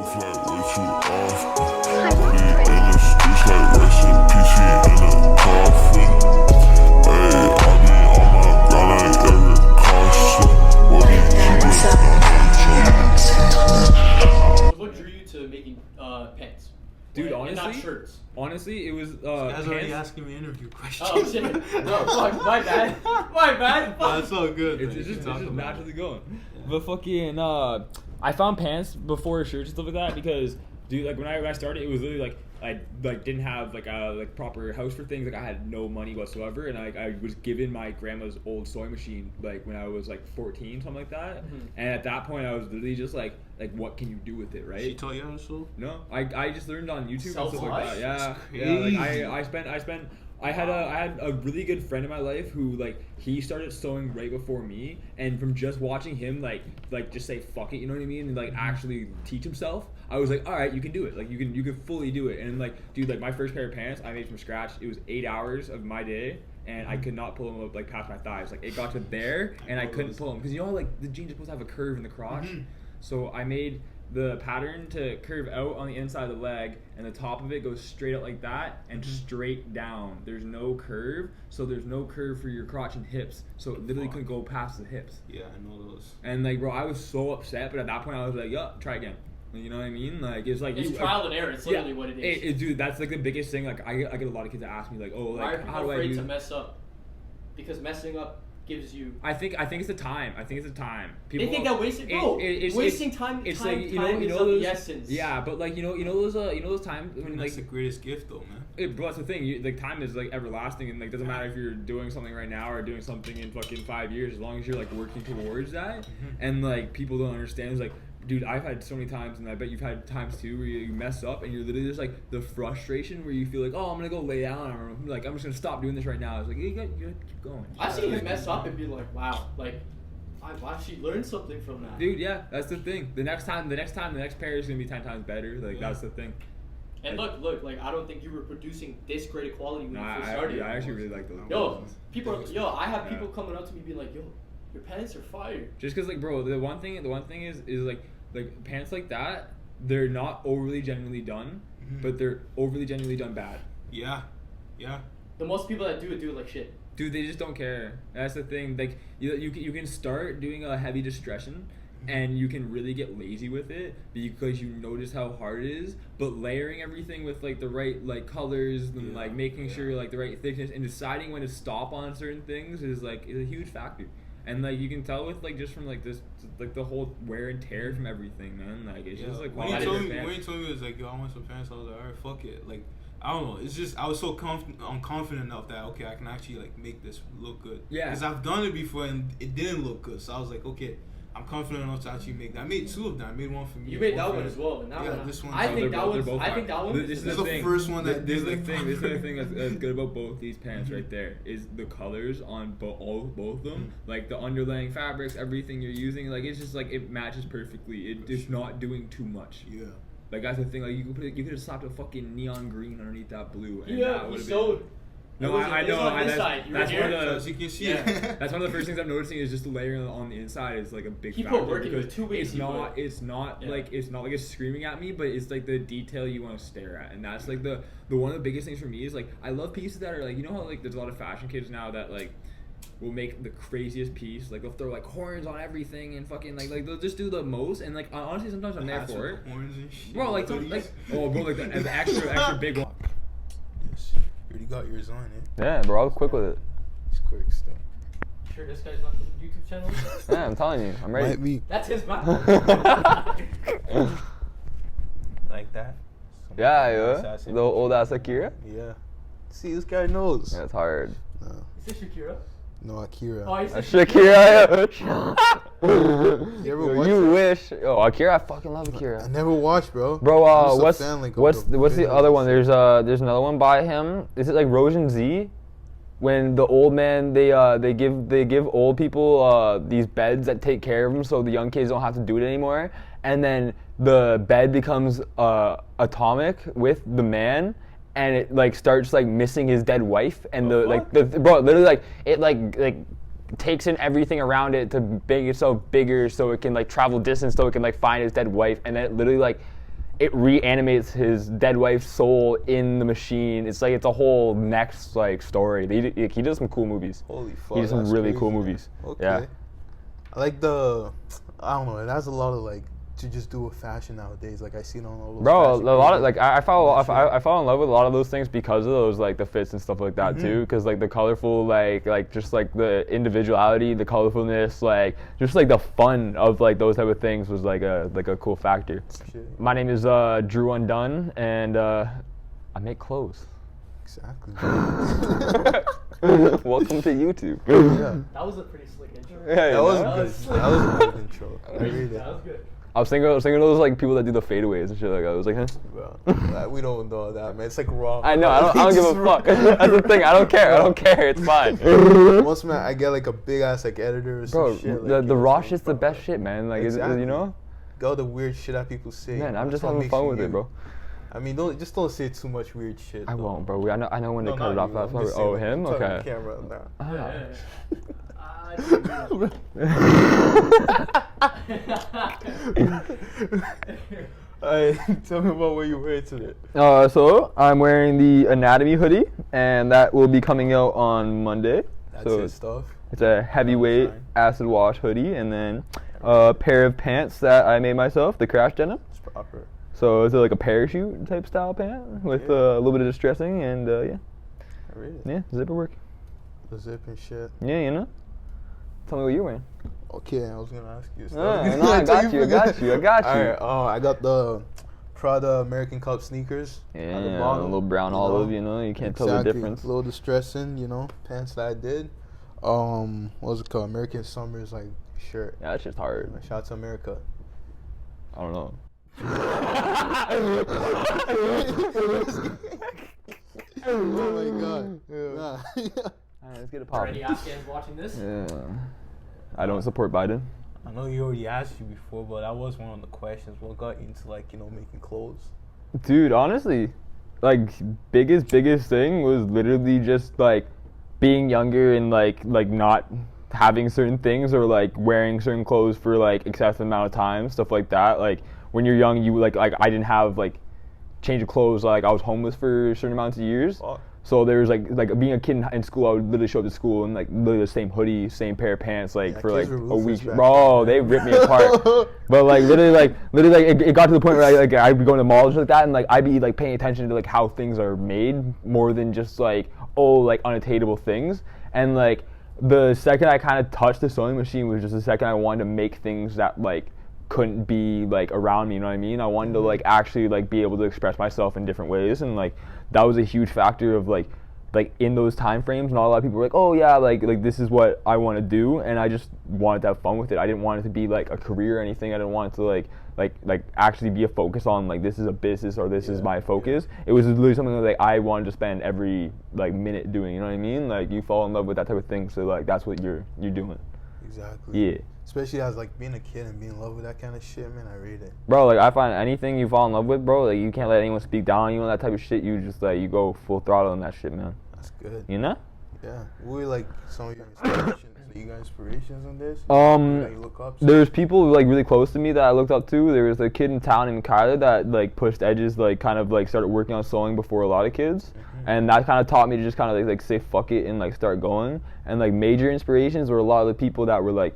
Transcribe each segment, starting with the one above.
What drew you to making pants? Dude, and not shirts. Honestly, it was This guy's already asking me interview questions. Oh shit! No, fuck, my bad. My bad. No, it's all good. it's just naturally going. Yeah. But fucking, I found pants before shirts and stuff like that because, dude, like when I started, it was literally like I didn't have like a proper house for things. Like I had no money whatsoever, and I was given my grandma's old sewing machine like when I was like 14, something like that. Mm-hmm. And at that point, I was literally just like what can you do with it, right? She taught you how to sew? No, I just learned on YouTube and stuff like that. Yeah, yeah. Like I had a really good friend in my life who like he started sewing right before me, and from just watching him like just say fuck it, you know what I mean, and like actually teach himself, I was like, all right, you can do it, like you can fully do it. And like, dude, like my first pair of pants I made from scratch. It was 8 hours of my day, and I could not pull them up like past my thighs. Like it got to there, and I couldn't pull them because you know like the jeans are supposed to have a curve in the crotch. Mm-hmm. So I made the pattern to curve out on the inside of the leg, and the top of it goes straight out like that and straight down. There's no curve, so there's no curve for your crotch and hips, so it literally couldn't go past the hips. Yeah, I know those. And like, bro, I was so upset, but at that point I was like, yeah, try again. You know what I mean? Like it's like it's trial and error. It's literally what it is. Dude, that's like the biggest thing. Like I get a lot of kids that ask me like, oh, like how do I do? Why are people afraid to mess up? Because messing up gives you. I think it's the time. People, they think that wasting time. It's time, like time is those, of the essence. Yeah, but like you know those times when that's like the greatest gift though, man. Bro, that's the thing. Like time is like everlasting, and like doesn't matter if you're doing something right now or doing something in fucking 5 years, as long as you're like working towards that. Mm-hmm. And like people don't understand. It's like, dude, I've had so many times, and I bet you've had times too, where you mess up and you're literally just like the frustration where you feel like, oh, I'm gonna go lay down, or like I'm just gonna stop doing this right now. It's like you gotta keep going. I've seen him mess up and be like, wow, like I've actually learned something from that. Dude, yeah, that's the thing. The next pair is gonna be 10 times better. Like that's the thing. And look, like I don't think you were producing this great of quality when you first started. I actually really like those. I have people coming up to me being like, yo, your pants are fire. Just cause like, bro, the one thing is like pants like that, they're not overly genuinely done, but they're overly genuinely done bad. Yeah. The most people that do it like shit. Dude, they just don't care. That's the thing. Like you can start doing a heavy distressing, and you can really get lazy with it because you notice how hard it is. But layering everything with like the right like colors and like making sure like the right thickness and deciding when to stop on certain things is a huge factor. And like you can tell with like just from like this like the whole wear and tear from everything, man. Like it's just like when you told me it was like, yo, I want some pants, I was like, alright, fuck it. Like I don't know. It's just I was so confident enough that okay, I can actually like make this look good. Yeah. Because I've done it before and it didn't look good, so I was like, okay, I'm confident enough to actually make that. I made two of them. I made one for me. You made that one as well. And this one. I think that one. This is the first one that. This is the thing. This is the thing that's good about both these pants right there is the colors on both of them. Like the underlaying fabrics, everything you're using. Like it's just like it matches perfectly. It's not doing too much. Yeah. Like that's the thing. Like you could have slapped a fucking neon green underneath that blue. And yeah, that you sewed. No, I know. That's one of the. As you can see, that's one of the first things I'm noticing is just the layering on the inside is like a big factor. People working with 2 ways. It's not like it's screaming at me, but it's like the detail you want to stare at, and that's like the one of the biggest things for me is like I love pieces that are like, you know how like there's a lot of fashion kids now that like will make the craziest piece, like they'll throw like horns on everything and fucking like they'll just do the most, and like honestly sometimes I'm there for it. Horns and shit. Bro, like the extra big one. You already got yours on, eh? Yeah, bro, I was quick with it. It's quick stuff. Sure, this guy's on the YouTube channel? Yeah, I'm telling you, I'm ready. Might be. That's his mouth. Like that? Yeah. The old ass Akira? Yeah. See, this guy knows. Yeah, it's hard. No. Is this Shakira? No, Akira. Oh, he said Shakira. You ever watch You wish. Oh, Akira, I fucking love Akira. I never watched, bro. Bro, what's the other one? There's another one by him. Is it like Rosian Z? When the old man they give old people these beds that take care of them, so the young kids don't have to do it anymore, and then the bed becomes atomic with the man. And it like starts like missing his dead wife, and bro, literally like it like takes in everything around it to make itself bigger so it can like travel distance so it can like find his dead wife, and then it literally like it reanimates his dead wife's soul in the machine. It's like it's a whole next like story. He does some cool movies. Holy fuck! He does some really crazy, cool man. movies. Okay. Yeah. I like I don't know. It has a lot of like to just do with fashion nowadays. Like I seen on all those. Bro, a fashion lot of pages. like I fell in love with a lot of those things because of those like the fits and stuff like that too. Because like the colorful like just like the individuality, the colorfulness, like just like the fun of like those type of things was like a cool factor. Shit. My name is Drew Undone, and I make clothes. Exactly. Welcome to YouTube. Yeah. That was a pretty slick intro. Yeah, That was That good. was- That was a good intro. I read it. That was good. I was thinking of those like people that do the fadeaways and shit like that. I was like, huh? Bro, we don't know that, man. It's like raw. I know. I don't give a fuck. That's the thing. I don't care. It's fine. Once, man, I get like a big ass like editor or some Bro, shit. the Like, raw shit's the best shit, man. Like, Exactly. you know? Go the weird shit that people say. Man, I'm That's just what having makes fun you with you. it, bro. I mean, don't say too much weird shit. I though. won't, bro. I know when to No, cut it not off. you. That's I'm just why. Oh, saying, him? I'm talking Okay. on camera now. Ah. Alright, tell me about what you wear today. So I'm wearing the Anatomy hoodie, and that will be coming out on Monday. That's so his stuff. it's a heavyweight Fine. acid wash hoodie, and then a pair of pants that I made myself, the crash denim. It's proper. So it's like a parachute type style pant with a little bit of distressing, and I read it. yeah, zipper work. The zip and shit. Yeah, you know. Tell me what you're wearing. Okay, I was gonna ask you. No, I got you. Alright, I got the Prada American Cup sneakers. Yeah, at the a bottom, little brown you olive, know. you know, you can't tell the Exactly. difference. A little distressing, you know, pants that I did. What was it called? American Summers like shirt. Yeah, that's just hard. Shout out to America. I don't know. Oh my god. Nah. Alright, let's get it Are any popping. Afghans watching this? Yeah. I don't support Biden. I know you already asked you before, but that was one of the questions. What got you into like, you know, making clothes? Dude, honestly, like biggest thing was literally just like being younger and like not having certain things or like wearing certain clothes for like excessive amount of time, stuff like that. Like when you're young, you like I didn't have like change of clothes. Like I was homeless for certain amounts of years. Fuck. So there was like being a kid in school, I would literally show up to school and like literally the same hoodie, same pair of pants, like Yeah, for like kids were a ruthless week. back Bro, then. they ripped me apart. But like literally it got to the point where I'd be going to malls and shit like that, and like I'd be like paying attention to like how things are made more than just like like unattainable things. And like the second I kind of touched the sewing machine was just the second I wanted to make things that like couldn't be like around me, you know what I mean? I wanted to like actually like be able to express myself in different ways, and like that was a huge factor of like in those time frames. Not a lot of people were like, oh yeah, like this is what I want to do, and I just wanted to have fun with it. I didn't want it to be like a career or anything. I didn't want it to like actually be a focus on like this is a business or this is my focus. It was literally something that like I wanted to spend every like minute doing, you know what I mean? Like you fall in love with that type of thing, so like that's what you're doing. Exactly. Yeah. Especially as like being a kid and being in love with that kind of shit, man. I read it. Bro, like I find anything you fall in love with, bro, like you can't let anyone speak down on you on that type of shit. You just like you go full throttle on that shit, man. That's good. You know? Yeah. What were like some of your inspirations? You got inspirations on this? That you look up to? There's people like really close to me that I looked up to. There was a kid in town named Kyler that like pushed edges, like kind of like started working on sewing before a lot of kids, and that kind of taught me to just kind of like say fuck it and like start going. And like major inspirations were a lot of the people that were like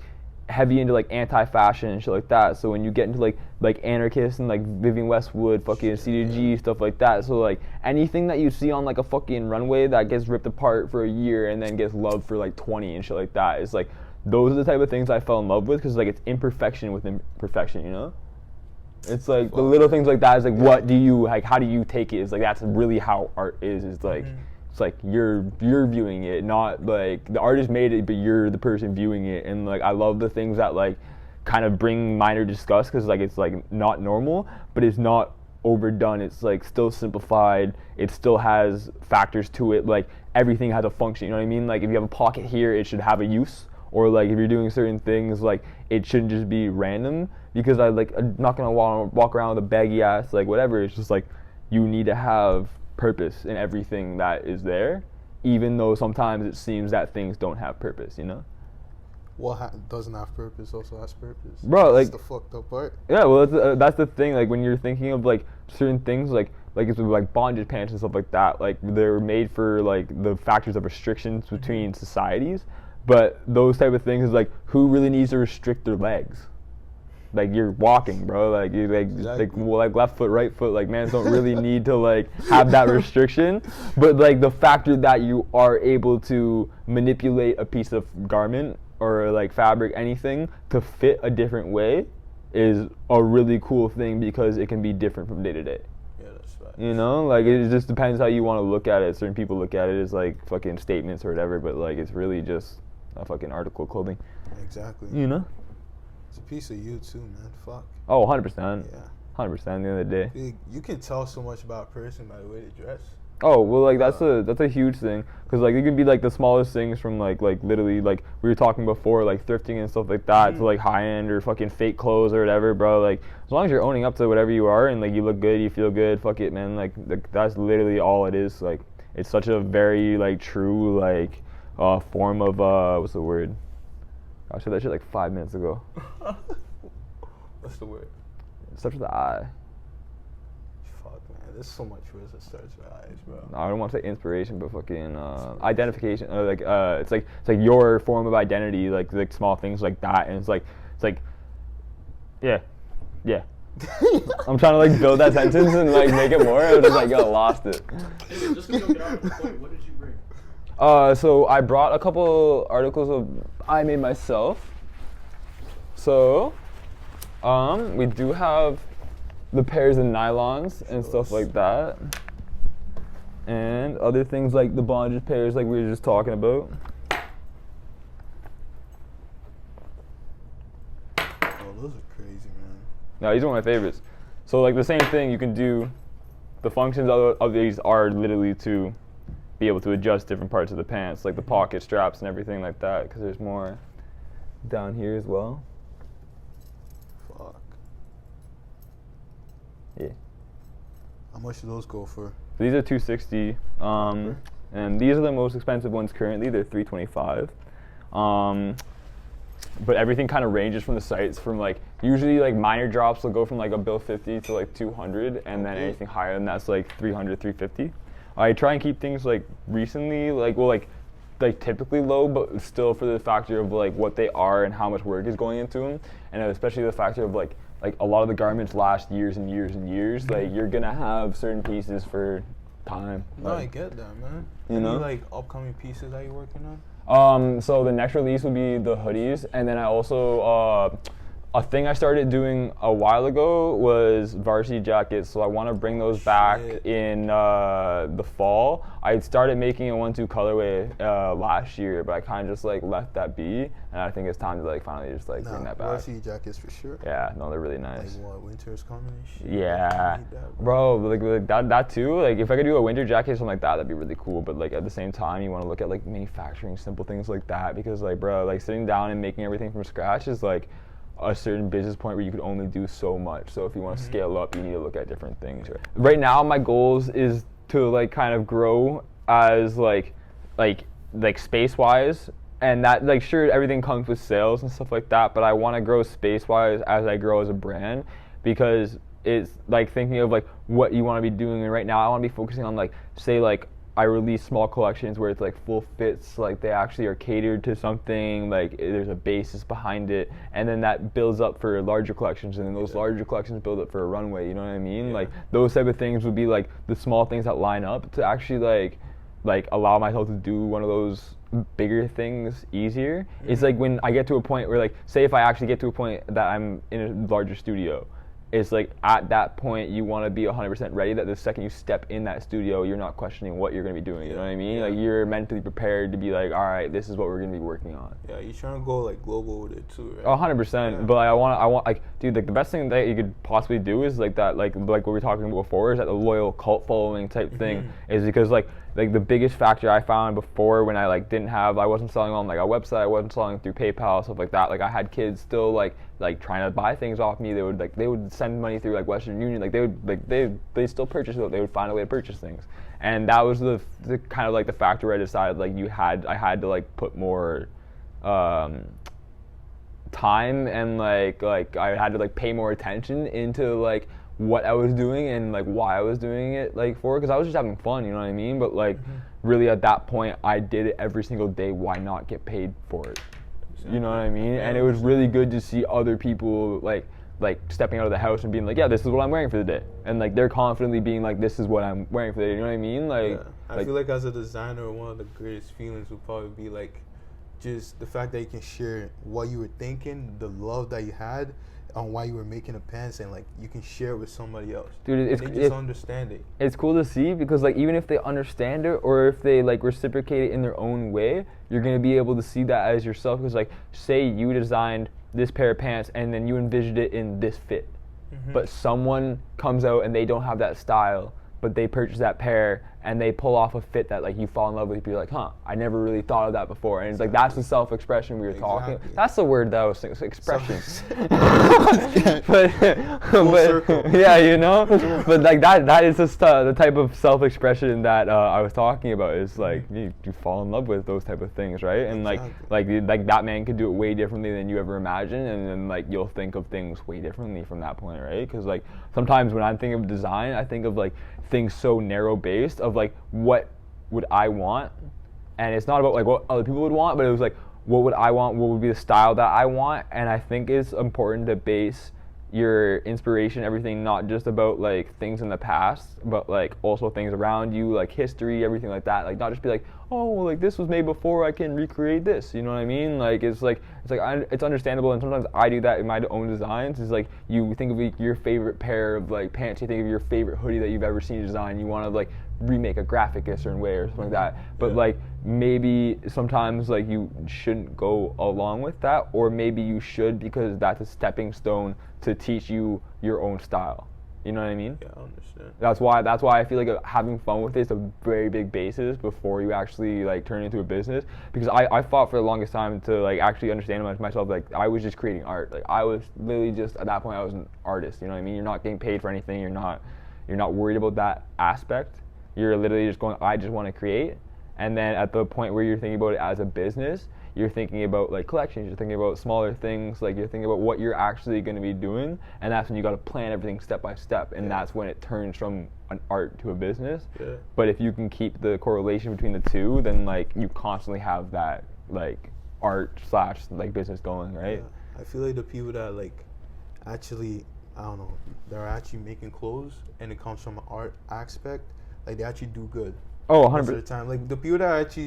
heavy into like anti-fashion and shit like that. So when you get into like anarchists and like Vivian Westwood, fucking C2G, stuff like that. So like anything that you see on like a fucking runway that gets ripped apart for a year and then gets loved for like 20 and shit like that, it's like those are the type of things I fell in love with, because like it's imperfection with imperfection, you know? It's like the little things like that is like what do you like, how do you take it? It's like that's really how art is like it's like you're viewing it, not like the artist made it, but you're the person viewing it. And like I love the things that like kind of bring minor disgust, because like it's like not normal, but it's not overdone. It's like still simplified. It still has factors to it. Like everything has a function. You know what I mean? Like if you have a pocket here, it should have a use. Or like if you're doing certain things, like it shouldn't just be random. Because I'm not gonna walk around with a baggy ass like whatever. It's just like you need to have purpose in everything that is there, even though sometimes it seems that things don't have purpose, you know? What doesn't have purpose also has purpose. Bro, like that's the fucked up part. Yeah, well that's the thing. Like when you're thinking of like certain things like it's like bondage pants and stuff like that. Like they're made for like the factors of restrictions between societies, but those type of things is like who really needs to restrict their legs? Like you're walking, bro. Like you like left foot, right foot. Like mans don't really need to like have that restriction. But like the factor that you are able to manipulate a piece of garment or like fabric, anything to fit a different way, is a really cool thing because it can be different from day to day. Yeah, that's right. You know, like it just depends how you want to look at it. Certain people look at it as like fucking statements or whatever, but like it's really just a fucking article of clothing. Exactly. You know. It's a piece of you too, man. Fuck. Oh, 100%. Yeah. 100% at the end of the day. You can tell so much about a person by the way they dress. Oh, well, like that's a huge thing, cause like it can be like the smallest things from like literally like we were talking before, like thrifting and stuff like that, to like high end or fucking fake clothes or whatever, bro. Like as long as you're owning up to whatever you are and like you look good, you feel good, fuck it, man. Like that's literally all it is. Like it's such a very like true like form of what's the word? I said that shit like 5 minutes ago. What's the word? It starts with the I. Fuck, man. There's so much words that starts with eyes, bro. No, I don't want to say inspiration, but fucking identification. It's like your form of identity, like small things like that, and it's like, yeah. I'm trying to like build that sentence and like make it more. I'm just like, yo, lost it. Anyway, just to get out of the point, what did you bring? So I brought a couple articles of I made myself. So, we do have the pairs of nylons and stuff like that, and other things like the bondage pairs, like we were just talking about. Oh, those are crazy, man. No, these are my favorites. So like the same thing, you can do. The functions of these are literally to be able to adjust different parts of the pants, like the pocket straps and everything like that, because there's more down here as well. Fuck. Yeah. How much do those go for? So these are $260, and these are the most expensive ones currently. They're $325. But everything kind of ranges from the sites from like usually like minor drops will go from like $150 to like 200, and then anything higher than that's like 300, 350. I try and keep things like recently like typically low, but still for the factor of like what they are and how much work is going into them, and especially the factor of like a lot of the garments last years and years and years. Like you're gonna have certain pieces for time. No, like, I get that, man. You know, like upcoming pieces that you're working on? So the next release would be the hoodies, and then I also a thing I started doing a while ago was varsity jackets. So I want to bring those back in the fall. I started making a 1-2 colorway last year, but I kind of just like left that be, and I think it's time to like finally just like bring that back. Varsity jackets for sure. Yeah, no, they're really nice. Like what, winter's coming and shit? Yeah, bro, like that too. Like if I could do a winter jacket or something like that, that'd be really cool. But like at the same time, you want to look at like manufacturing simple things like that, because like bro, like sitting down and making everything from scratch is like a certain business point where you could only do so much. So if you want to scale up, you need to look at different things. Right now, my goals is to like kind of grow as like space wise, and that like sure everything comes with sales and stuff like that, but I want to grow space wise as I grow as a brand, because it's like thinking of like what you want to be doing. And right now I want to be focusing on like say like I release small collections where it's like full fits, like they actually are catered to something, like there's a basis behind it, and then that builds up for larger collections, and then those larger collections build up for a runway, you know what I mean? Like those type of things would be like the small things that line up to actually like allow myself to do one of those bigger things easier. It's like when I get to a point where like say if I actually get to a point that I'm in a larger studio, it's like at that point you want to be 100% ready that the second you step in that studio, you're not questioning what you're going to be doing, you know what I mean? Like you're mentally prepared to be like, all right, this is what we're going to be working on. Yeah, you're trying to go like global with it too, right? 100%, but I want like, dude, like the best thing that you could possibly do is like that, like what we were talking about before, is that the loyal cult following type thing, is because like the biggest factor I found before when I like I wasn't selling on like a website, I wasn't selling through PayPal, stuff like that. Like I had kids still like trying to buy things off me. They would send money through like Western Union. Like they still purchase it. They would find a way to purchase things. And that was the kind of like the factor where I decided like I had to like put more time and like I had to like pay more attention into like what I was doing and like why I was doing it like for, because I was just having fun, you know what I mean? But like really at that point I did it every single day. Why not get paid for it? You know what I mean? And it was really good to see other people like stepping out of the house and being like, yeah, this is what I'm wearing for the day, and like they're confidently being like, this is what I'm wearing for the day. You know what I mean? Like, I feel like as a designer, one of the greatest feelings would probably be like just the fact that you can share what you were thinking, the love that you had on why you were making the pants, and like you can share it with somebody else. Dude, it's just understand it. It's cool to see, because like even if they understand it or if they like reciprocate it in their own way, you're gonna be able to see that as yourself. Because like say you designed this pair of pants and then you envisioned it in this fit, but someone comes out and they don't have that style, but they purchase that pair and they pull off a fit that like you fall in love with. You're like, huh, I never really thought of that before. And it's like, that's the self-expression we were talking. That's the word that was expression. but yeah, you know, but like that is just the type of self-expression that I was talking about. Is like you fall in love with those type of things, right? And like that man could do it way differently than you ever imagined, and then like you'll think of things way differently from that point, right? Because like sometimes when I'm thinking of design, I think of like things so narrow based of like what would I want, and it's not about like what other people would want, but it was like what would I want, what would be the style that I want. And I think it's important to base your inspiration, everything, not just about like things in the past, but like also things around you, like history, everything like that. Like not just be like, oh, well, like this was made before, I can recreate this. You know what I mean? Like it's understandable, and sometimes I do that in my own designs. It's like you think of your favorite pair of like pants, you think of your favorite hoodie that you've ever seen design. You want to like remake a graphic a certain way or something like that. But like maybe sometimes like you shouldn't go along with that, or maybe you should, because that's a stepping stone to teach you your own style. You know what I mean? Yeah, I understand. That's why I feel like having fun with it is a very big basis before you actually like turn it into a business. Because I fought for the longest time to like actually understand myself. Like I was just creating art. Like I was literally just, at that point I was an artist. You know what I mean? You're not getting paid for anything. You're not worried about that aspect. You're literally just going, I just want to create. And then at the point where you're thinking about it as a business, you're thinking about like collections, you're thinking about smaller things, like you're thinking about what you're actually going to be doing, and that's when you got to plan everything step by step, and that's when it turns from an art to a business. But if you can keep the correlation between the two, then like you constantly have that like art / like business going, right? I feel like the people that like actually, I don't know, they're actually making clothes and it comes from an art aspect, like they actually do good. Oh, 100%. Most of the time, like the people that actually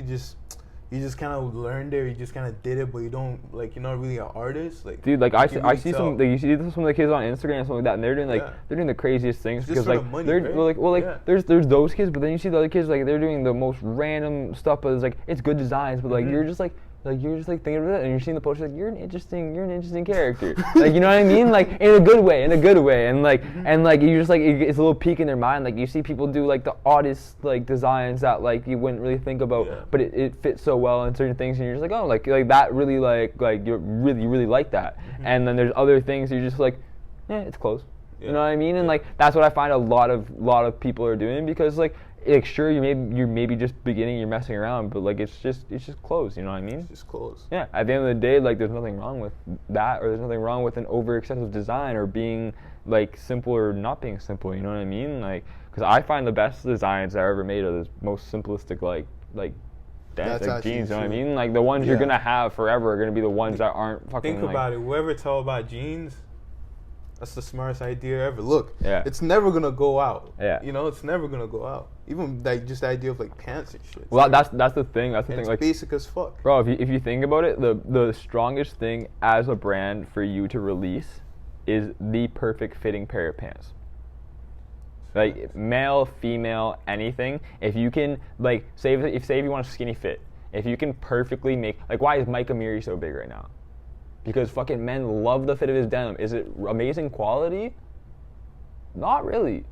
you just kind of learned there, you just kind of did it, but you don't, like, you're not really an artist. Like, dude, like I see some, like, you see some of the kids on Instagram and something like that, and they're doing like they're doing the craziest things, because like money, they're right? there's those kids, but then you see the other kids, like they're doing the most random stuff, but it's like it's good designs, but like you're just like thinking of it, and you're seeing the post, like you're an interesting character, like, you know what I mean, like in a good way, and like you just like it's a little peek in their mind, like you see people do like the oddest like designs that like you wouldn't really think about, but it fits so well in certain things, and you're just like, oh, like that really like you really like that, and then there's other things you're just like, it's close, you know what I mean, and like that's what I find a lot of people are doing, because like sure, you're maybe just beginning, you're messing around, but like it's just clothes, you know what I mean? It's just clothes. Yeah, at the end of the day, like there's nothing wrong with that, or there's nothing wrong with an over excessive design, or being like simple or not being simple, you know what I mean? Like, because I find the best designs I ever made are the most simplistic like jeans, you know what I mean? Like the ones you're gonna have forever are gonna be the ones that aren't fucking. Think about it. Whoever tell about jeans, that's the smartest idea ever. Look, it's never gonna go out. You know, it's never gonna go out. Even like just the idea of like pants and shit. Well, that's the thing. That's the thing. It's like basic as fuck, bro. If you think about it, the strongest thing as a brand for you to release is the perfect fitting pair of pants. Like male, female, anything. If you can like say if you want a skinny fit, if you can perfectly make, like, why is Mike Amiri so big right now? Because fucking men love the fit of his denim. Is it amazing quality? Not really.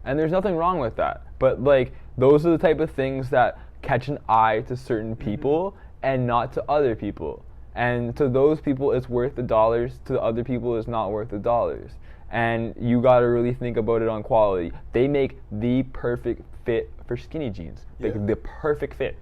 And there's nothing wrong with that. But like those are the type of things that catch an eye to certain people and not to other people. And to those people it's worth the dollars, to other people it's not worth the dollars. And you gotta really think about it on quality. They make the perfect fit for skinny jeans. Like the perfect fit.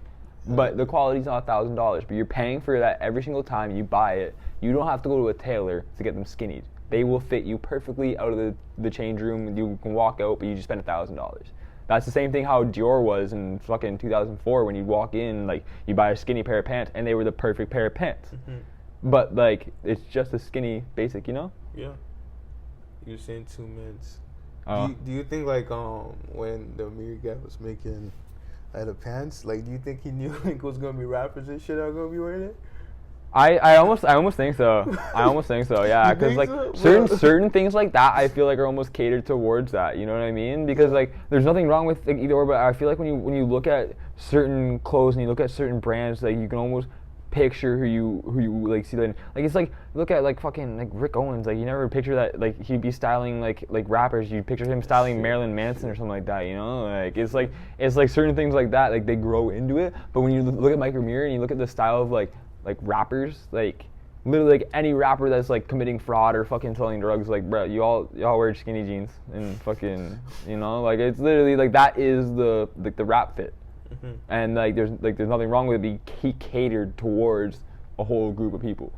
But the quality's not $1,000, but you're paying for that every single time you buy it. You don't have to go to a tailor to get them skinnied. They will fit you perfectly out of the change room. You can walk out, but you just spent $1,000. That's the same thing how Dior was in fucking 2004 when you walk in, like, you buy a skinny pair of pants, and they were the perfect pair of pants. But, like, it's just a skinny basic, you know? Yeah. You're saying 2 minutes. Do you think, like, when the Amir guy was making the pants, like, do you think he knew like, it was going to be rappers and shit that were going to be wearing it? I almost think so. I almost think so. Yeah, because like certain things like that, I feel like are almost catered towards that. You know what I mean? Because like, there's nothing wrong with like, either or, but I feel like when you look at certain clothes and you look at certain brands, like you can almost picture who you like see that. Like it's like look at like fucking like Rick Owens. Like you never picture that like he'd be styling like rappers. You picture him styling Marilyn Manson or something like that. You know, like it's like certain things like that. Like they grow into it. But when you look at Mike Ramir and you look at the style of like rappers, like literally like any rapper that's like committing fraud or fucking selling drugs, like bro, y'all wear skinny jeans and fucking, you know, like it's literally like that is the rap fit, and like there's nothing wrong with it. He catered towards a whole group of people.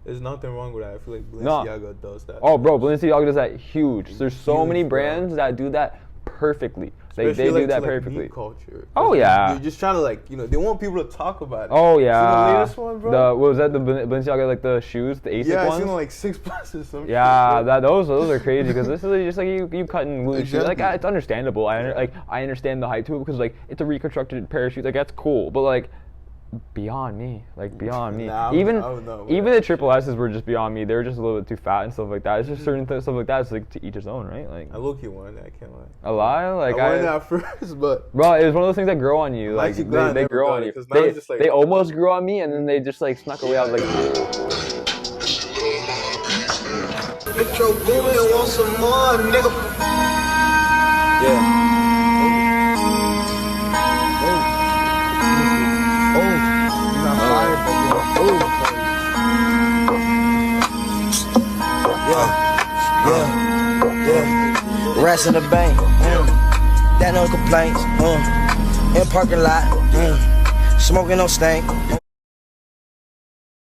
There's nothing wrong with that. I feel like Balenciaga does that. Oh, bro, Balenciaga does that huge. There's so many brands that do that perfectly. They do that perfectly. Culture. Oh yeah. They're just trying to like, you know, they want people to talk about it. Oh yeah. See the latest one, bro? What was that? The Balenciaga like the shoes, the ASIC ones. Yeah, I seen like 6 plus or something. Yeah, those are crazy because this is just like you cutting loose shoes. Like it's understandable. I understand the hype to it because like it's a reconstructed pair of shoes. Like that's cool, but like. Beyond me. Nah, even the triple S's were just beyond me. They were just a little bit too fat and stuff like that. It's just certain stuff like that. It's like to each his own, right? Like I low-key wanted that. I can't lie. A lie? Like I wanted that first, but bro, it was one of those things that grow on you. Like they grow on you. They almost grew on me, and then they just like snuck away. I was like. Get your booty and want some more, nigga. Yeah. Yeah. Rats in the bank, that no complaints, in parking lot, smoking no stank.